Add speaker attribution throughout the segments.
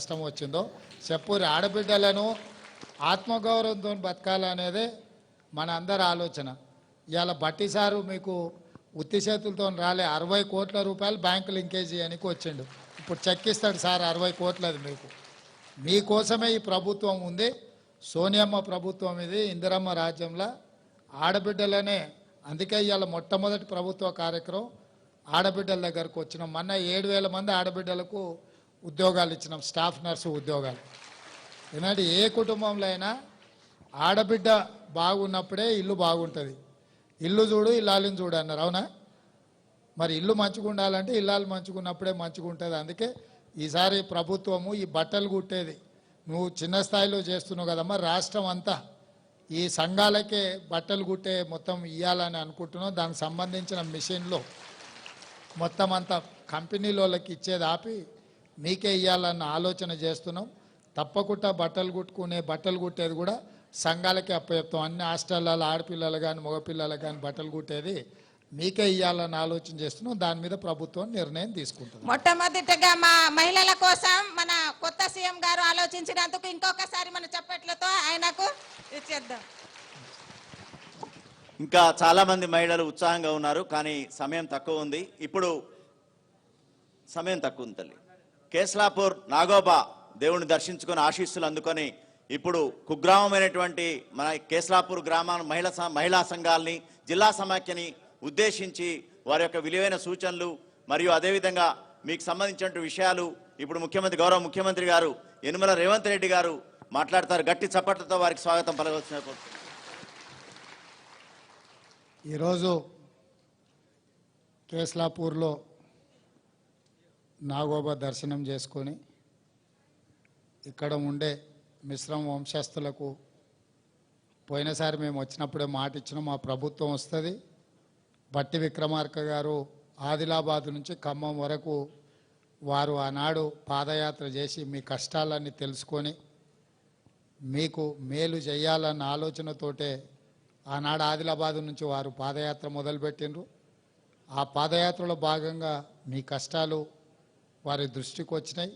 Speaker 1: కష్టం వచ్చిందో చెప్పురి. ఆడబిడ్డలను ఆత్మగౌరవంతో బతకాలనేదే మన అందరి ఆలోచన. ఇవాళ బట్టి సారు మీకు ఉత్తి చేతులతో రాలే, 60 కోట్ల రూపాయలు బ్యాంకు లింకేజ్ చేయడానికి వచ్చిండు. ఇప్పుడు చెక్ ఇస్తాడు సార్ 60 కోట్లది మీకు. మీకోసమే ఈ ప్రభుత్వం ఉంది. సోనియమ్మ ప్రభుత్వం ఇది, ఇందిరమ్మ రాజ్యంలో ఆడబిడ్డలనే. అందుకే ఇవాళ మొట్టమొదటి ప్రభుత్వ కార్యక్రమం ఆడబిడ్డల దగ్గరకు వచ్చినాం. మొన్న 7,000 మంది ఆడబిడ్డలకు ఉద్యోగాలు ఇచ్చినాం, స్టాఫ్ నర్సు ఉద్యోగాలు. ఎందుకంటే ఏ కుటుంబంలో అయినా ఆడబిడ్డ బాగున్నప్పుడే ఇల్లు బాగుంటుంది. ఇల్లు చూడు ఇల్లాలని చూడు అన్నారు, అవునా? మరి ఇల్లు మంచిగా ఉండాలంటే ఇల్లాలు మంచుకున్నప్పుడే మంచిగా ఉంటుంది. అందుకే ఈసారి ప్రభుత్వము ఈ బట్టలు కుట్టేది నువ్వు చిన్న స్థాయిలో చేస్తున్నావు కదమ్మా, రాష్ట్రం అంతా ఈ సంఘాలకే బట్టలు కుట్టే మొత్తం ఇవ్వాలని అనుకుంటున్నావు. దానికి సంబంధించిన మిషన్లో మొత్తం అంతా కంపెనీలకి ఇచ్చేది ఆపి మీకే ఇవ్వాలన్న ఆలోచన చేస్తున్నాం. తప్పకుండా బట్టలు కుట్టేది కూడా సంఘాలకే అప్పచెప్తాం. అన్ని హాస్టళ్ళలో ఆడపిల్లలు కానీ మగపిల్లలు కానీ బట్టలు కుట్టేది మీకే ఇవ్వాలని ఆలోచన చేస్తున్నాం. దాని మీద ప్రభుత్వం నిర్ణయం తీసుకుంటుంది.
Speaker 2: మొట్టమొదటిగా మా మహిళల కోసం మన కొత్త సీఎం గారు ఆలోచించినందుకు ఇంకొకసారి మన చప్పట్లతో ఆయనకు ఇచ్చేద్దాం.
Speaker 3: ఇంకా చాలా మంది మహిళలు ఉత్సాహంగా ఉన్నారు, కానీ సమయం తక్కువ ఉంది. ఇప్పుడు సమయం తక్కువ ఉంది తల్లి. కేస్లాపూర్ నాగోబా దేవుని దర్శించుకొని ఆశీస్సులు అందుకొని ఇప్పుడు కుగ్రామమైనటువంటి మన కేస్లాపూర్ గ్రామాన్ని మహిళా సంఘాలని, జిల్లా సమాఖ్యని ఉద్దేశించి వారి యొక్క విలువైన సూచనలు మరియు అదేవిధంగా మీకు సంబంధించిన విషయాలు ఇప్పుడు గౌరవ ముఖ్యమంత్రి గారు యనమల రేవంత్ రెడ్డి గారు మాట్లాడతారు. గట్టి చప్పట్లతో వారికి స్వాగతం పలకవలసిన.
Speaker 1: ఈరోజు కేస్లాపూర్లో నాగోబా దర్శనం చేసుకొని ఇక్కడ ఉండే మిశ్రమ వంశస్థులకు పోయినసారి మేము వచ్చినప్పుడే మాట ఇచ్చినాం, మా ప్రభుత్వం వస్తుంది. బట్టి విక్రమార్క గారు ఆదిలాబాద్ నుంచి ఖమ్మం వరకు వారు ఆనాడు పాదయాత్ర చేసి మీ కష్టాలన్నీ తెలుసుకొని మీకు మేలు చేయాలన్న ఆలోచనతోటే ఆనాడు ఆదిలాబాద్ నుంచి వారు పాదయాత్ర మొదలుపెట్టిండ్రు. ఆ పాదయాత్రలో భాగంగా మీ కష్టాలు వారి దృష్టికి వచ్చినాయి.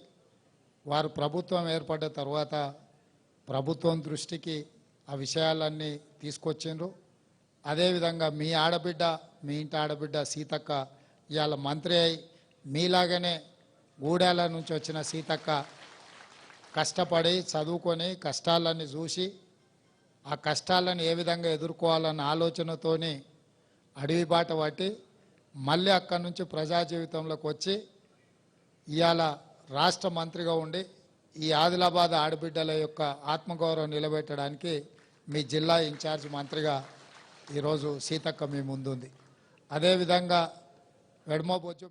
Speaker 1: వారు ప్రభుత్వం ఏర్పడ్డ తర్వాత ప్రభుత్వం దృష్టికి ఆ విషయాలన్నీ తీసుకొచ్చిండ్రు. అదేవిధంగా మీ ఇంటి ఆడబిడ్డ సీతక్క ఇవాళ మంత్రి అయి మీలాగనే గూడాల నుంచి వచ్చిన సీతక్క కష్టపడి చదువుకొని కష్టాలన్నీ చూసి ఆ కష్టాలను ఏ విధంగా ఎదుర్కోవాలన్న ఆలోచనతోని అడవి బాట పట్టి మళ్ళీ అక్కడి నుంచి ప్రజా జీవితంలోకి వచ్చి ఇవాళ రాష్ట్ర మంత్రిగా ఉండి ఈ ఆదిలాబాద్ ఆడబిడ్డల యొక్క ఆత్మగౌరవం నిలబెట్టడానికి మీ జిల్లా ఇన్ఛార్జ్ మంత్రిగా ఈరోజు సీతక్క మీ ముందుంది. అదేవిధంగా వెడమబొజ్జు